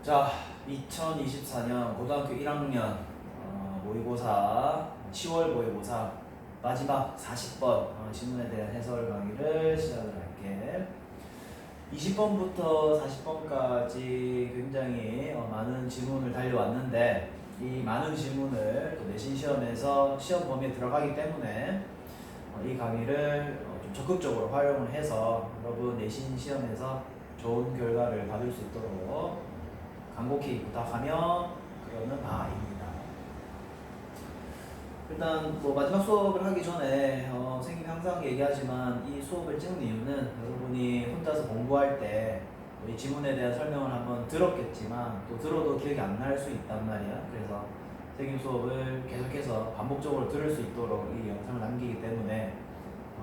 자, 2024년 고등학교 1학년 모의고사 10월 모의고사 마지막 40번 질문에 대한 해설 강의를 시작을 할게. 20번부터 40번까지 굉장히 많은 질문을 달려왔는데 이 많은 질문을 또 내신 시험에서 시험 범위에 들어가기 때문에 이 강의를 좀 적극적으로 활용을 해서 여러분 내신 시험에서 좋은 결과를 받을 수 있도록 간곡히 부탁하며 그러는 바입니다. 일단 마지막 수업을 하기 전에 선생님이 항상 얘기하지만 이 수업을 찍는 이유는 여러분이 혼자서 공부할 때 이 지문에 대한 설명을 한번 들었겠지만 또 들어도 기억이 안 날 수 있단 말이야. 그래서 선생님 수업을 계속해서 반복적으로 들을 수 있도록 이 영상을 남기기 때문에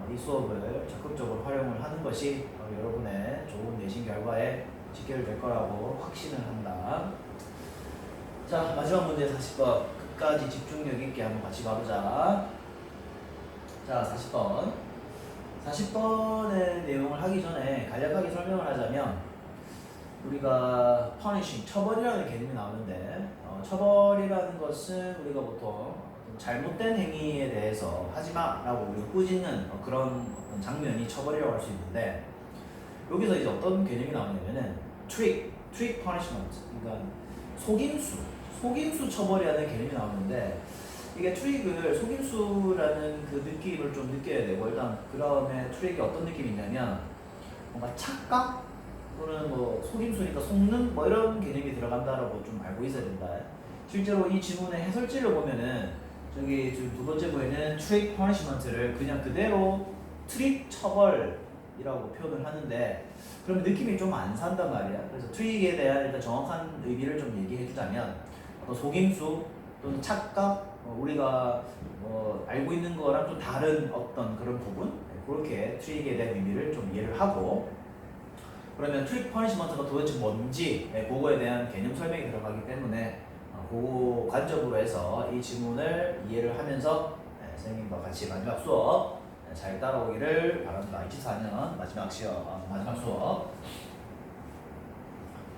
이 수업을 적극적으로 활용을 하는 것이 여러분의 좋은 내신 결과에 직결될 거라고 확신을 한다. 자, 마지막 문제 40번. 끝까지 집중력 있게 한번 같이 가보자. 자, 40번. 40번의 내용을 하기 전에 간략하게 설명을 하자면 우리가 punishing, 처벌이라는 개념이 나오는데 처벌이라는 것은 우리가 보통 잘못된 행위에 대해서 하지마 라고 우리가 꾸짖는 그런 어떤 장면이 처벌이라고 할 수 있는데 여기서 이제 어떤 개념이 나오냐면은 trick punishment, 그러니까 속임수 처벌이라는 개념이 나오는데 이게 트릭을 속임수라는 그 느낌을 좀 느껴야 되고 일단 그 다음에 트릭이 어떤 느낌이 있냐면 뭔가 착각 또는 속임수니까 속는 이런 개념이 들어간다라고 좀 알고 있어야 된다. 실제로 이 지문의 해설지를 보면은 저기 지금 두 번째 부에는 trick punishment를 그냥 그대로 트릭 처벌이라고 표현을 하는데 그러면 느낌이 좀 안 산단 말이야. 그래서 트릭에 대한 일단 정확한 의미를 좀 얘기해 주자면 속임수 또는 착각, 우리가 알고 있는 거랑 좀 다른 어떤 그런 부분, 그렇게 트릭에 대한 의미를 좀 이해를 하고 그러면 트릭 퍼니시먼트가 도대체 뭔지 그거에 대한 개념 설명이 들어가기 때문에 그 관점으로 해서 이 지문을 이해를 하면서 선생님과 같이 마지막 수업 잘 따라오기를 바랍니다. 24년 마지막 시험, 마지막 수업.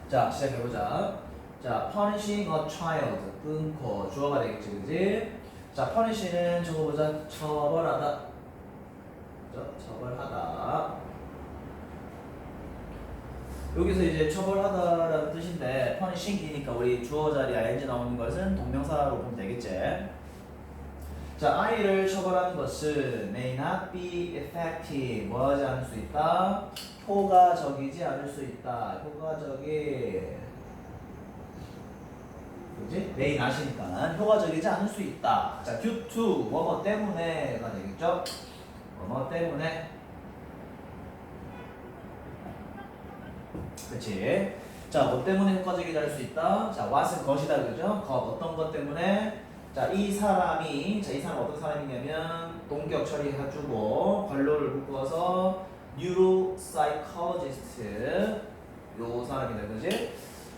자, 시작해보자. 자, punishing a child. 끊고 주어가 되겠지, 그지? 자, punish는 적어보자. 처벌하다. 그죠? 처벌하다. 여기서 이제 처벌하다라는 뜻인데 punishing이니까 우리 주어 자리 ing 나오는 것은 동명사로 보면 되겠지. 자, 아이를 처벌하는 것은 may not be effective. 뭐하지 않을 수 있다? 효과적이지 않을 수 있다. 효과적이 그지? may not이니까 효과적이지 않을 수 있다. 자, due to 뭐뭐 때문에가 되겠죠? 뭐뭐 때문에. 그치? 자, 뭐 때문에 효과적이지 않을 수 있다? 자, what은 것이다, 그죠? 어떤 것 때문에? 자, 이 사람이 어떤 사람이냐면 동격 처리해주고 관로를 묶어서 neuropsychologist 요 사람이다, 그지?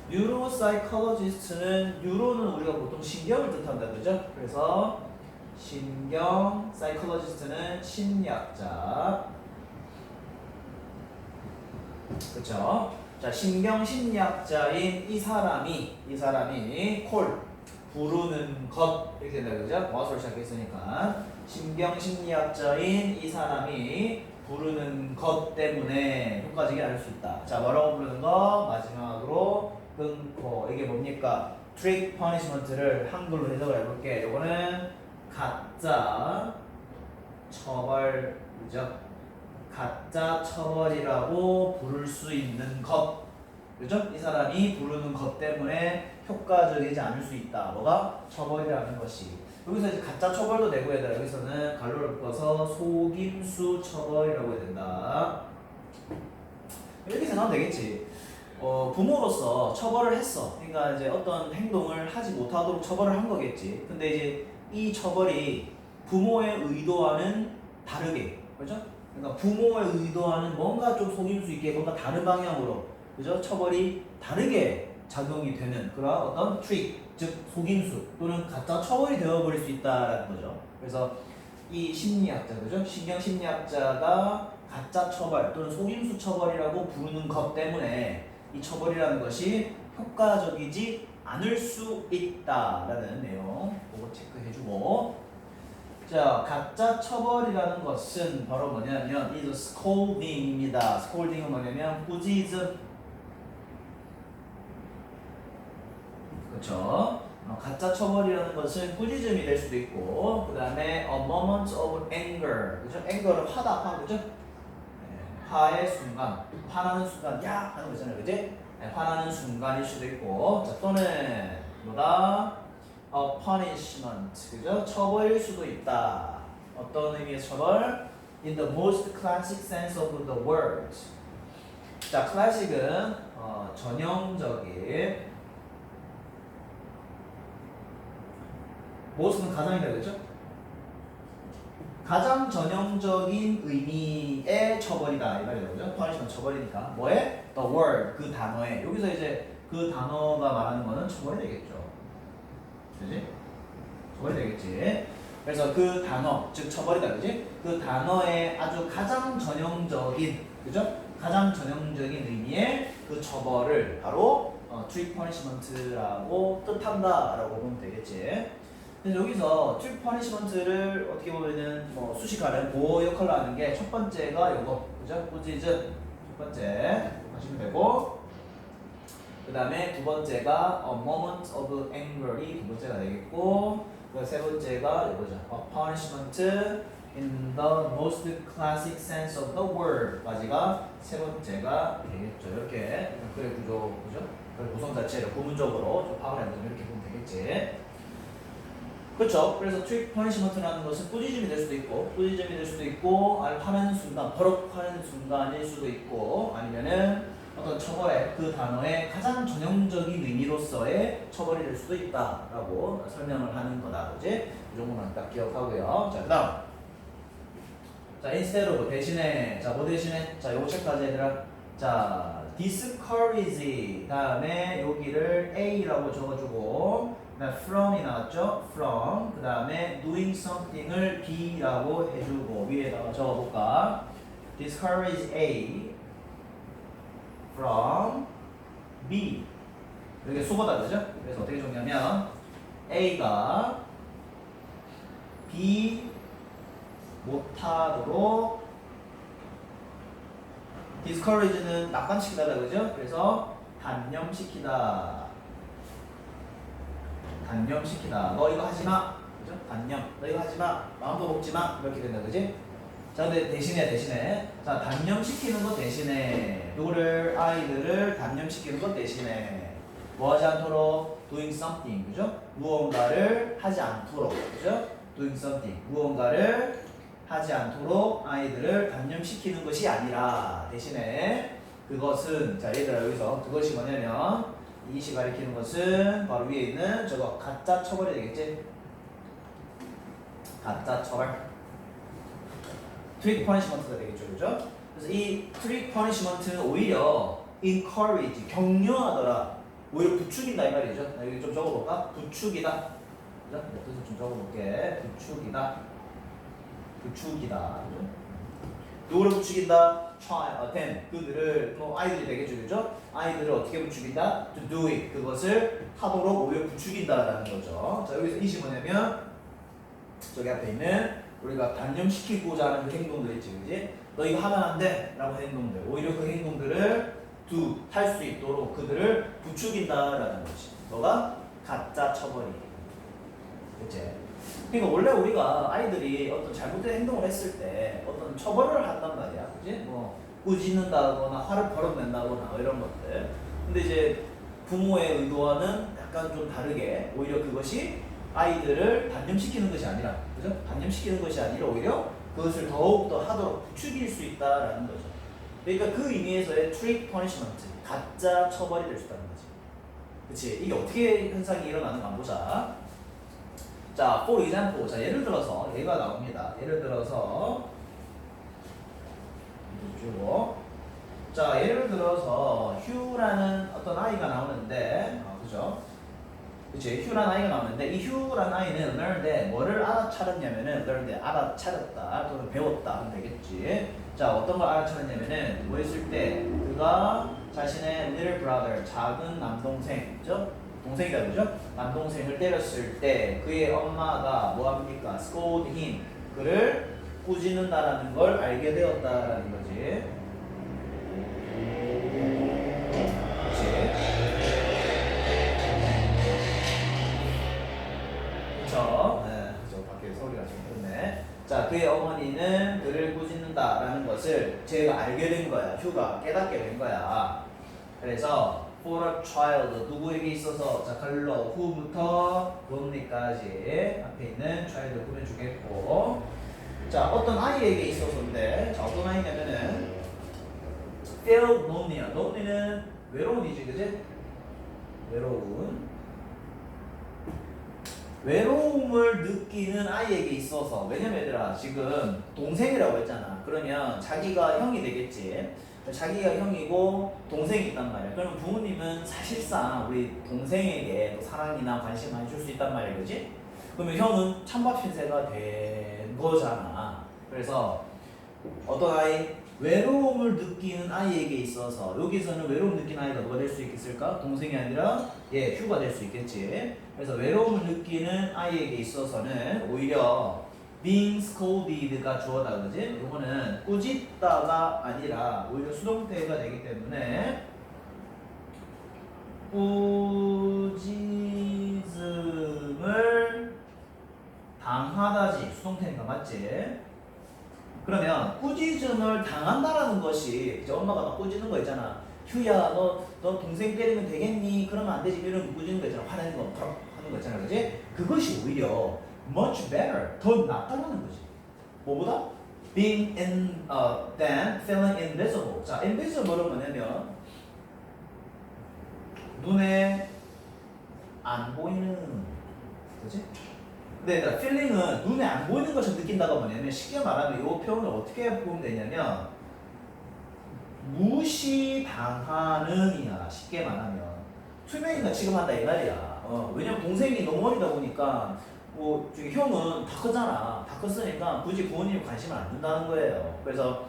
neuropsychologist는 neuro는 우리가 보통 신경을 뜻한다, 그죠? 그래서 신경, psychologist는 심리학자, 그쵸? 자, 신경심리학자인 이 사람이 콜 부르는 것 이렇게 된다, 그죠? 뭐로 시작했으니까 신경심리학자인 이 사람이 부르는 것 때문에 효과적이 않을 수 있다. 자, 뭐라고 부르는 거? 마지막으로 끊고. 이게 뭡니까? trick punishment를 한글로 해석을 해볼게. 요거는 가짜 처벌, 그죠? 가짜 처벌이라고 부를 수 있는 것, 그죠? 이 사람이 부르는 것 때문에 효과적이지 않을 수 있다. 뭐가? 처벌이라는 것이. 여기서 이제 가짜 처벌도 되고 얘들아, 여기서는 갈로를 묶어서 속임수 처벌이라고 해야 된다. 이렇게 생각하면 되겠지. 부모로서 처벌을 했어. 그러니까 이제 어떤 행동을 하지 못하도록 처벌을 한 거겠지. 근데 이제 이 처벌이 부모의 의도와는 다르게, 그죠? 그러니까 부모의 의도와는 뭔가 좀 속임수 있게 뭔가 다른 방향으로, 그죠? 처벌이 다르게 작용이 되는 그런 어떤 트릭, 즉 속임수 또는 가짜 처벌이 되어버릴 수 있다라는 거죠. 그래서 이 심리학자, 그죠? 신경심리학자가 가짜 처벌 또는 속임수 처벌이라고 부르는 것 때문에 이 처벌이라는 것이 효과적이지 않을 수 있다라는 내용 그거 체크해주고 자 가짜 처벌이라는 것은 바로 뭐냐면 is scolding입니다. scolding은 뭐냐면 꾸짖음 그렇죠. 가짜 처벌이라는 것은 꾸짖음이 될 수도 있고 그 다음에 a moment of anger 그죠? anger은 화다 그죠? 화의 순간 화나는 순간 야 하는 거잖아요 그지? 화나는 순간일 수도 있고 자, 또는 뭐다? a punishment 그죠? 처벌일 수도 있다 어떤 의미의 처벌? in the most classic sense of the word 자 클래식은 전형적인 most는 가장이다 그죠? 가장 전형적인 의미의 처벌이다 이 말이죠 그죠? punishment 처벌이니까 뭐에? the word 그 단어에 여기서 이제 그 단어가 말하는 거는 처벌이 되겠죠 그지? 처벌이 되겠지 그래서 그 단어 즉 처벌이다 그지? 그 단어의 아주 가장 전형적인 그죠? 가장 전형적인 의미의 그 처벌을 바로 trick punishment라고 뜻한다 라고 보면 되겠지 근데 여기서 트릭 퍼니시먼트를 어떻게 보면은 수식하는 보호 역할을 하는 게 첫 번째가 요거 그죠? 꾸짖음 첫 번째 하시면 되고 그 다음에 두 번째가 a moment of anger이 두 번째가 되겠고 그 세 번째가 요거죠. a punishment in the most classic sense of the word까지가 세 번째가 되겠죠. 이렇게 글의 구조 그죠? 글 구성 자체를 구문적으로 좀 파악을 해보면 이렇게 보면 되겠지. 그렇죠. 그래서 트릭 퍼니시먼트라는 것은 꾸짖음이 될 수도 있고, 꾸짖음이 될 수도 있고, 아니면 화내는 순간, 버럭하는 순간일 수도 있고, 아니면은 어떤 처벌의 그 단어의 가장 전형적인 의미로서의 처벌이 될 수도 있다라고 설명을 하는 거다, 그지? 이 정도만 딱 기억하고요. 자, 그다음, 자, instead of 대신에, 자, 뭐 대신에, 자, 요거 체크하자 얘들아. 자, discourage 다음에 여기를 A라고 적어주고. from이 나왔죠? from 그 다음에 doing something을 B라고 해주고 위에다가 적어볼까? discourage A from B 이렇게 수보다 그죠? 그래서 어떻게 적냐면 A가 B 못하도록 discourage는 낙관시키다 그죠? 그래서 단념시키다 단념시키다. 너 이거 하지 마. 그죠? 단념. 너 이거 하지 마. 마음도 먹지 마. 이렇게 된다. 그지? 자, 근데 대신에. 자, 단념시키는 것 대신에. 누구를, 아이들을 단념시키는 것 대신에. 뭐 하지 않도록? doing something. 그죠? 무언가를 하지 않도록. 그죠? doing something. 무언가를 하지 않도록 아이들을 단념시키는 것이 아니라 대신에 그것은, 자, 얘들아, 여기서 그것이 뭐냐면 이것이 가리키는 것은 바로 위에 있는 저거 가짜 처벌이 되겠지? 가짜 처벌 트릭 퍼니시먼트가 되겠죠 그죠? 그래서 이 트릭 퍼니시먼트는 오히려 encourage 격려하더라 오히려 부추긴다 이 말이죠 여기 좀 적어볼까? 부추기다 그죠? 뜻을 좀 적어볼게 부추기다 그죠? 누구를 부추긴다? 그들을 아이들이 되겠죠, 그죠? 아이들을 어떻게 부추긴다? To do it 그것을 하도록 오히려 부추긴다라는 거죠. 자 여기서 이시 뭐냐면 저기 앞에 있는 우리가 단념시키고자 하는 그 행동들 있지, 그지? 너 이거 하면 안 돼! 라고 하는 행동들 오히려 그 행동들을 할 수 있도록 그들을 부추긴다라는 거지. 너가 가짜 처벌이. 그치? 그러니까 원래 우리가 아이들이 어떤 잘못된 행동을 했을 때 어떤 처벌을 한단 말이야, 그지? 뭐 꾸짖는다거나 화를 버럭낸다거나 이런 것들. 근데 이제 부모의 의도와는 약간 좀 다르게 오히려 그것이 아이들을 단념시키는 것이 아니라, 그죠? 단념시키는 것이 아니라 오히려 그것을 더욱더 하도록 부추길 수 있다라는 거죠. 그러니까 그 의미에서의 trick punishment, 가짜 처벌이 될 수 있다는 거지. 그치? 이게 어떻게 현상이 일어나는가 한번 보자. 자, for example. 자, 예를 들어서 얘가 나옵니다. 예를 들어서 주고 자, 예를 들어서 휴라는 어떤 아이가 나오는데 그죠? 그치? 휴란 아이가 나오는데 이 휴란 아이는 learned 뭐를 알아차렸냐면은 learned 알아차렸다 또는 배웠다 하면 되겠지. 자 어떤 걸 알아차렸냐면은 뭐 했을 때 그가 자신의 little brother 작은 남동생 그죠? 동생이다 그죠? 남동생을 때렸을 때 그의 엄마가 뭐 합니까? scold him 그를 꾸짖는다라는 걸 알게 되었다라는 거지. 그쵸? 네, 저 밖에 소리가 좀 그렇네. 자, 그의 어머니는 그를 꾸짖는다라는 것을 제가 알게 된 거야. 휴가 깨닫게 된 거야. 그래서 for a child 누구에게 있어서 자 갈로 who부터 whom까지 앞에 있는 child 꾸며주겠고 자 어떤 아이에게 있어서인데 자 어떤 아이냐면은 feel lonely lonely는 외로운이지 그지? 외로움을 느끼는 아이에게 있어서 왜냐면 얘들아 지금 동생이라고 했잖아. 그러면 자기가 형이 되겠지. 자기가 형이고 동생이 있단 말이야. 그러면 부모님은 사실상 우리 동생에게 또 사랑이나 관심 많이 줄 수 있단 말이야. 그지? 그러면 형은 찬밥 신세가 된 거잖아. 그래서 어떤 아이? 외로움을 느끼는 아이에게 있어서 여기서는 외로움 느끼는 아이가 누가 될 수 있겠을까? 동생이 아니라 휴가 될 수 있겠지. 그래서 외로움을 느끼는 아이에게 있어서는 오히려 being scolded가 주어다 그지? 이거는 꾸짖다가 아니라 오히려 수동태가 되기 때문에 꾸짖음을 당하다지 수동태니까 맞지? 그러면 꾸짖음을 당한다라는 것이 이제 엄마가 막 꾸짖는 거 있잖아. 휴야 너 동생 때리면 되겠니? 그러면 안 되지. 이런 꾸짖는 거 있잖아. 화내는 거 하는 거 있잖아. 그지? 그것이 오히려 much better 더 낫다라는 거지. 뭐보다? being than feeling invisible. 자, invisible은 뭐냐면 눈에 안 보이는 그지? 근데 feeling은 눈에 안 보이는 것을 느낀다가 뭐냐면 쉽게 말하면 이 표현을 어떻게 보면 되냐면 무시당하는 이야. 쉽게 말하면 투명인간 취급한다 이 말이야. 왜냐면 동생이 너무 어리다 보니까 뭐 저기 형은 다 컸잖아. 다 컸으니까 굳이 부모님 관심을 안 준다는 거예요. 그래서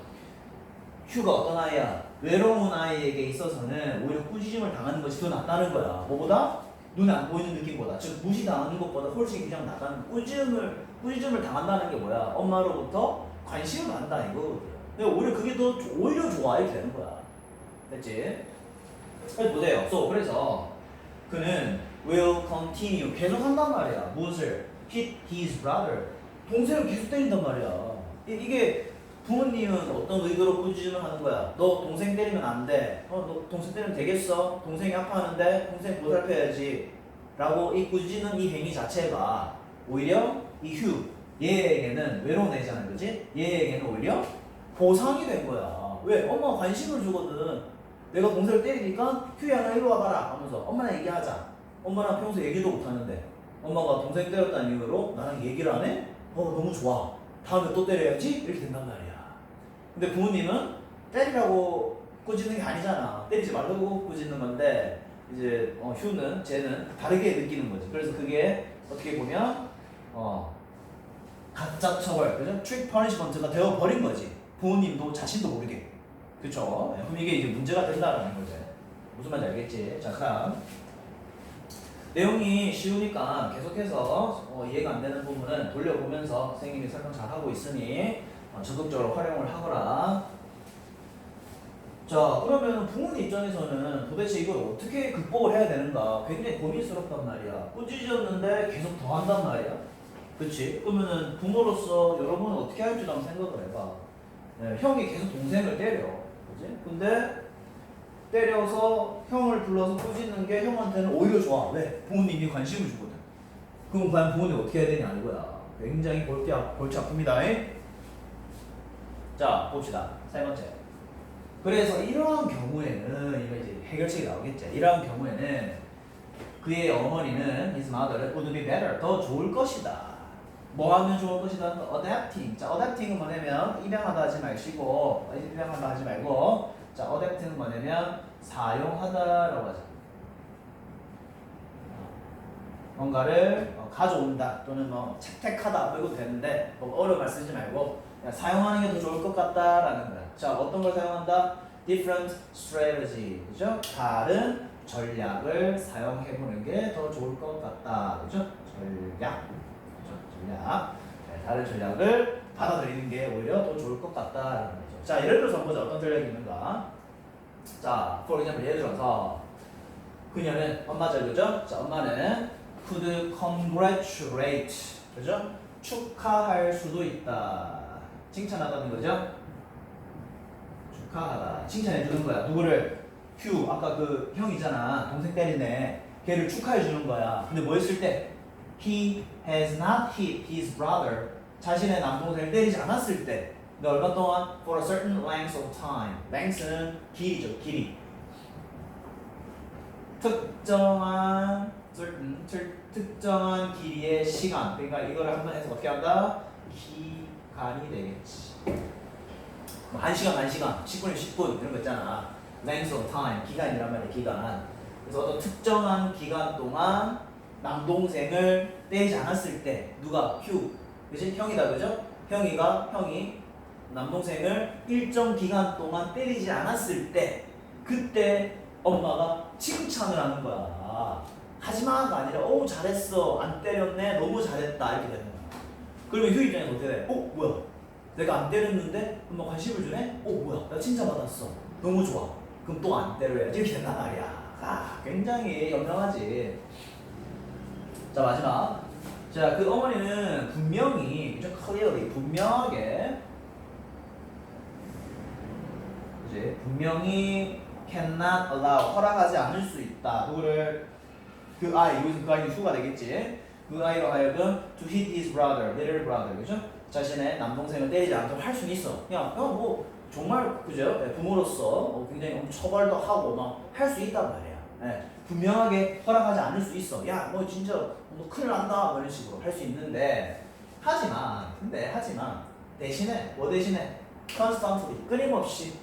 휴가 어떤 아이야? 외로운 아이에게 있어서는 오히려 꾸짖음을 당하는 것이 더 낫다는 거야. 뭐보다? 눈에 안 보이는 느낌보다. 즉 무시당하는 것보다 훨씬 그냥 낫다는 꾸짖음을 당한다는 게 뭐야? 엄마로부터 관심을 받는다 이거거든. 근데 오히려 그게 더 오히려 좋아 이렇게 되는 거야. 됐지? 그래서 보세요. 그래서 그는 will continue 계속 한단 말이야. 무엇을? hit his brother. 동생을 계속 때린단 말이야. 이게 부모님은 어떤 의도로 꾸짖음을 하는 거야? 너 동생 때리면 안 돼. 너 동생 때리면 되겠어? 동생이 아파하는데 동생 보살펴야지. 라고 이 꾸짖는 이 행위 자체가 오히려 이 얘에게는 외로운 애잖아. 그지? 얘에게는 오히려 보상이 된 거야. 왜? 엄마가 관심을 주거든. 내가 동생을 때리니까 휴야 나 이리 와봐라 하면서 엄마랑 얘기하자. 엄마랑 평소 얘기도 못하는데 엄마가 동생 때렸다는 이유로 나랑 얘기를 안 해? 너무 좋아. 다음에 또 때려야지? 이렇게 된단 말이야. 근데 부모님은 때리라고 꾸짖는 게 아니잖아. 때리지 말라고 꾸짖는 건데 이제 쟤는 다르게 느끼는 거지. 그래서 그게 어떻게 보면 가짜 처벌, 그죠? 트릭 퍼니시먼트가 되어버린 거지. 부모님도 자신도 모르게. 그쵸? 그럼 이게 이제 문제가 된다라는 거지. 무슨 말인지 알겠지? 자, 그럼 내용이 쉬우니까 계속해서 이해가 안 되는 부분은 돌려보면서 선생님이 설명 잘 하고 있으니 적극적으로 활용을 하거라. 자, 그러면 부모님 입장에서는 도대체 이걸 어떻게 극복을 해야 되는가 굉장히 고민스럽단 말이야. 꾸짖었는데 계속 더 한단 말이야. 그치? 그러면은 부모로서 여러분은 어떻게 할지 한번 생각을 해봐. 네, 형이 계속 동생을 때려. 그치? 근데 때려서 형을 불러서 꾸짖는 게 형한테는 오히려 좋아. 왜? 부모님이 관심을 주거든. 그럼 과연 부모님 어떻게 해야 되냐 이거야. 굉장히 골치 아픕니다. 자, 봅시다. 세 번째. 그래서 이러한 경우에는 이거 이제 해결책이 나오겠지. 이러한 경우에는 그의 어머니는 his mother would be better 더 좋을 것이다. 뭐 하면 좋을 것이다? adapting. 자, adapting은 뭐냐면 입양하다 하지 마시고 입양하다 하지 말고 자, adapting은 뭐냐면 사용하다라고 하죠. 뭔가를 가져온다 또는 뭐 채택하다 이것도 되는데 뭐 어려운 말 쓰지 말고 그냥 사용하는 게 더 좋을 것 같다라는 거야. 자, 어떤 걸 사용한다? Different strategy, 그죠? 다른 전략을 사용해 보는 게 더 좋을 것 같다, 그죠? 전략, 그죠? 전략. 네, 다른 전략을 받아들이는 게 오히려 더 좋을 것 같다라는 거죠. 자, 예를 들어서 보자. 어떤 전략이 있는가? 자, for example, 예를 들어서 그녀는 엄마죠, 그죠? 자, 엄마는 could congratulate, 그죠? 축하할 수도 있다. 칭찬하다는 거죠? 축하하다. 칭찬해 주는 거야. 누구를? 휴, 아까 그 형 있잖아. 동생 때리네. 걔를 축하해 주는 거야. 근데 뭐 했을 때? He has not hit his brother. 자신의 남동생을 때리지 않았을 때. 근데 얼마 동안? For a certain length of time. length는 길이죠, 길이. 특정한 특정한 길이의 시간. 그러니까 이거를 한번 해서 어떻게 한다? 기간이 되겠지. 뭐 1시간, 1시간, 10분이면 10분 이런 거 있잖아. length of time, 기간이란 말이야, 기간. 그래서 어떤 특정한 기간 동안 남동생을 때리지 않았을 때 누가? 휴, 그지? 형이다, 그죠? 형이 남동생을 일정 기간 동안 때리지 않았을 때 그때 엄마가 칭찬을 하는 거야. 하지마가 아니라 오 잘했어, 안 때렸네, 너무 잘했다 이렇게 되는 거야. 그러면 휴 입장에서 어떻게 돼? 뭐야? 내가 안 때렸는데 엄마 관심을 주네? 뭐야? 나 칭찬받았어. 너무 좋아. 그럼 또 안 때려야지 이렇게 된단 말이야. 굉장히 현명하지. 자, 마지막. 자, 그 어머니는 분명히 그죠? 클리어리 분명하게 그지? 분명히 cannot allow 허락하지 않을 수 있다. 누구를? 그 아이, 여기서 그 아이는 휴가 되겠지. 그 아이로 하여금 to hit his brother, little brother, 그죠? 자신의 남동생을 때리지 않도록 할 수는 있어. 그냥 뭐 정말 그죠? 부모로서 굉장히 처벌도 하고 막 할 수 있단 말이야. 네. 분명하게 허락하지 않을 수 있어. 야, 뭐 진짜 뭐 큰일 난다, 이런 식으로 할 수 있는데 하지만 대신에 뭐 대신에 constantly 끊임없이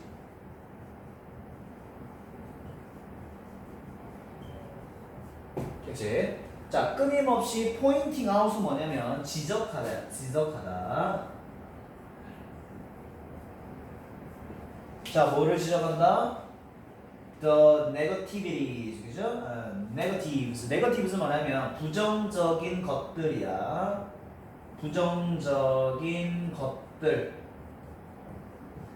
그치? 자, 끊임없이 포인팅 아웃은 뭐냐면 지적하다. 자, 뭐를 지적한다? The negativities, 그죠? Negatives는 뭐냐면 부정적인 것들이야. 부정적인 것들.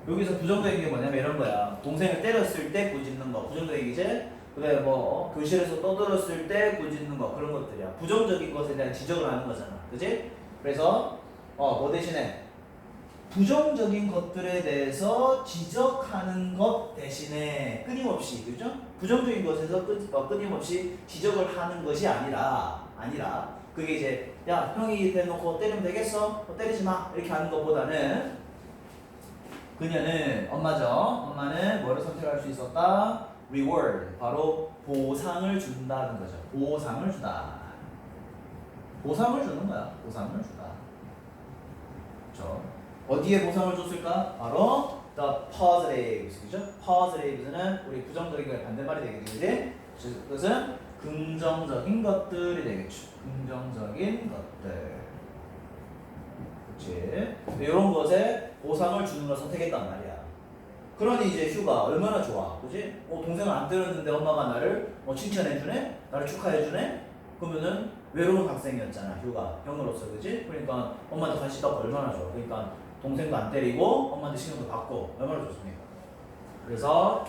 여기서 부정적인 게 뭐냐면 이런 거야. 동생을 때렸을 때 꾸짖는 거, 부정적이지? 그래, 뭐 교실에서 떠들었을 때 꾸짖는 거, 그런 것들이야. 부정적인 것에 대한 지적을 하는 거잖아, 그지? 그래서 뭐 대신에 부정적인 것들에 대해서 지적하는 것 대신에 끊임없이, 그죠? 부정적인 것에서 끊임없이 지적을 하는 것이 아니라 그게 이제 야, 형이 대놓고 때리면 되겠어? 때리지 마, 이렇게 하는 것보다는 그녀는 엄마는 뭐를 선택할 수 있었다? reward, 바로 보상을 준다는 거죠. 보상을 주다. 보상을 주는 거야. 보상을 주다. 그렇죠? 어디에 보상을 줬을까? 바로 the positives, 그죠? positives는 우리 부정적인 거에 반대말이 되겠지. 그것은 긍정적인 것들이 되겠죠. 긍정적인 것들. 그렇지? 이런 것에 보상을 주는 걸 선택했단 말이야. 그러니 이제 휴가 얼마나 좋아, 그지? 동생을 안 때렸는데 엄마가 나를 칭찬해주네, 나를 축하해주네. 그러면은 외로운 학생이었잖아, 휴가 형으로서, 그지? 그러니까 엄마한테 관심 받고 얼마나 좋아. 그러니까 동생도 안 때리고 엄마한테 신경도 받고 얼마나 좋습니까? 그래서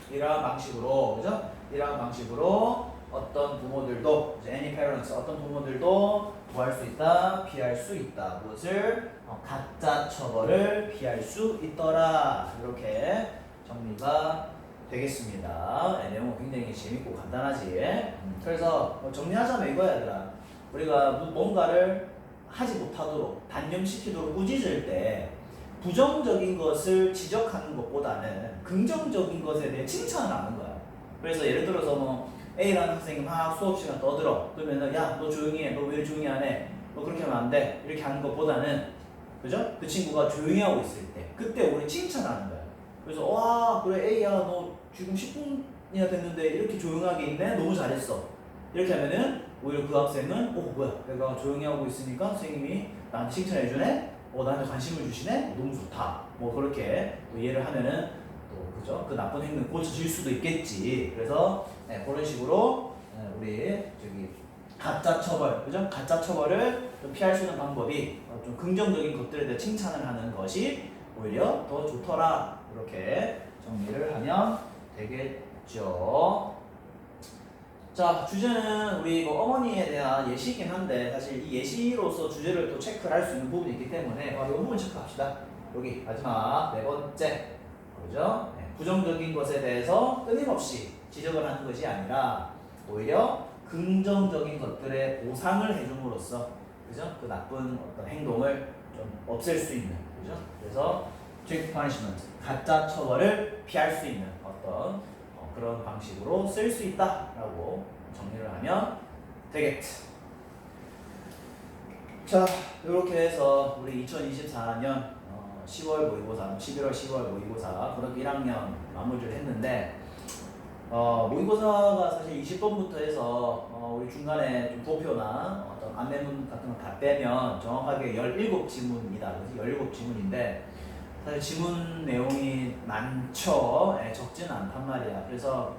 이러한 방식으로, 그죠? 이러한 방식으로 어떤 부모들도 이제 any parents, 어떤 부모들도 뭐 할 수 있다? 피할 수 있다. 무엇을? 가짜 처벌을 피할 수 있더라. 이렇게 정리가 되겠습니다. 내용은 굉장히 재밌고 간단하지. 그래서 정리하자면 이거야, 얘들아. 우리가 뭔가를 하지 못하도록 단념시키도록 꾸짖을 때 부정적인 것을 지적하는 것보다는 긍정적인 것에 대해 칭찬을 하는 거야. 그래서 예를 들어서 뭐 A라는 학생이 막 수업 시간 떠들어. 그러면은 야, 너 조용히 해. 너 왜 조용히 안 해? 너 그렇게 하면 안 돼. 이렇게 하는 것보다는, 그죠? 그 친구가 조용히 하고 있을 때 그때 우리 칭찬하는 거야. 그래서 와, 그래 A야, 너 지금 10분이나 됐는데 이렇게 조용하게 있네. 너무 잘했어. 이렇게 하면은 오히려 그 학생은 뭐야 내가 조용히 하고 있으니까 선생님이 나한테 칭찬해 주네, 나한테 관심을 주시네, 너무 좋다, 뭐 그렇게 또 이해를 하면은 또 그죠, 그 나쁜 행동 고쳐질 수도 있겠지. 그래서 그런 식으로 우리 저기 가짜 처벌, 그죠? 가짜 처벌을 좀 피할 수 있는 방법이 좀 긍정적인 것들에 대해 칭찬을 하는 것이 오히려 더 좋더라. 이렇게 정리를 하면 되겠죠. 자, 주제는 우리 어머니에 대한 예시이긴 한데 사실 이 예시로서 주제를 또 체크를 할 수 있는 부분이 있기 때문에 바로 이 부분 체크합시다. 여기 마지막 네 번째, 그죠? 부정적인 것에 대해서 끊임없이 지적을 하는 것이 아니라 오히려 긍정적인 것들의 보상을 해줌으로써, 그죠? 그 나쁜 어떤 행동을 좀 없앨 수 있는, 그죠? 그래서 strict punishment, 가짜 처벌을 피할 수 있는 어떤 그런 방식으로 쓸 수 있다라고 정리를 하면 되겠지. 자, 이렇게 해서 우리 2024년 10월 모의고사, 11월 10월 모의고사 고등학교 1학년 마무리를 했는데 모의고사가 사실 20번부터 해서 우리 중간에 좀 도표나 어떤 안내문 같은 거 다 빼면 정확하게 17지문이다. 그래서 17지문인데 사실 지문 내용이 많죠. 적지는 않단 말이야. 그래서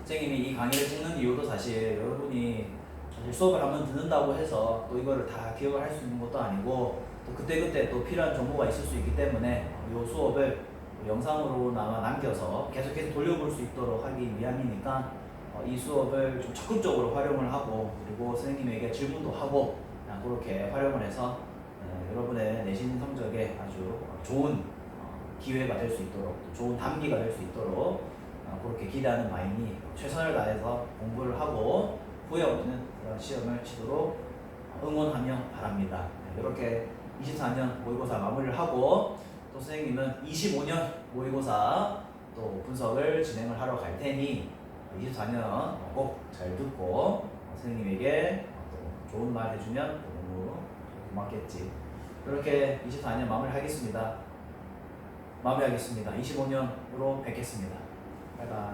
선생님이 이 강의를 찍는 이유도 사실 여러분이 사실 수업을 한번 듣는다고 해서 또 이거를 다 기억을 할 수 있는 것도 아니고 또 그때그때 또 필요한 정보가 있을 수 있기 때문에 이 수업을 영상으로나마 남겨서 계속 돌려볼 수 있도록 하기 위함이니까 이 수업을 좀 적극적으로 활용을 하고 그리고 선생님에게 질문도 하고 그렇게 활용을 해서 여러분의 내신 성적에 아주 좋은 기회가 될 수 있도록 좋은 담기가 될 수 있도록 그렇게 기대하는 마음이 최선을 다해서 공부를 하고 후회 없는 그런 시험을 치도록 응원하며 바랍니다. 이렇게 24년 모의고사 마무리를 하고 또 선생님은 25년 모의고사 또 분석을 진행을 하러 갈 테니 24년 꼭 잘 듣고 선생님에게 또 좋은 말 해주면 너무 고맙겠지. 이렇게 24년 마무리하겠습니다. 25년으로 뵙겠습니다. 바이바이.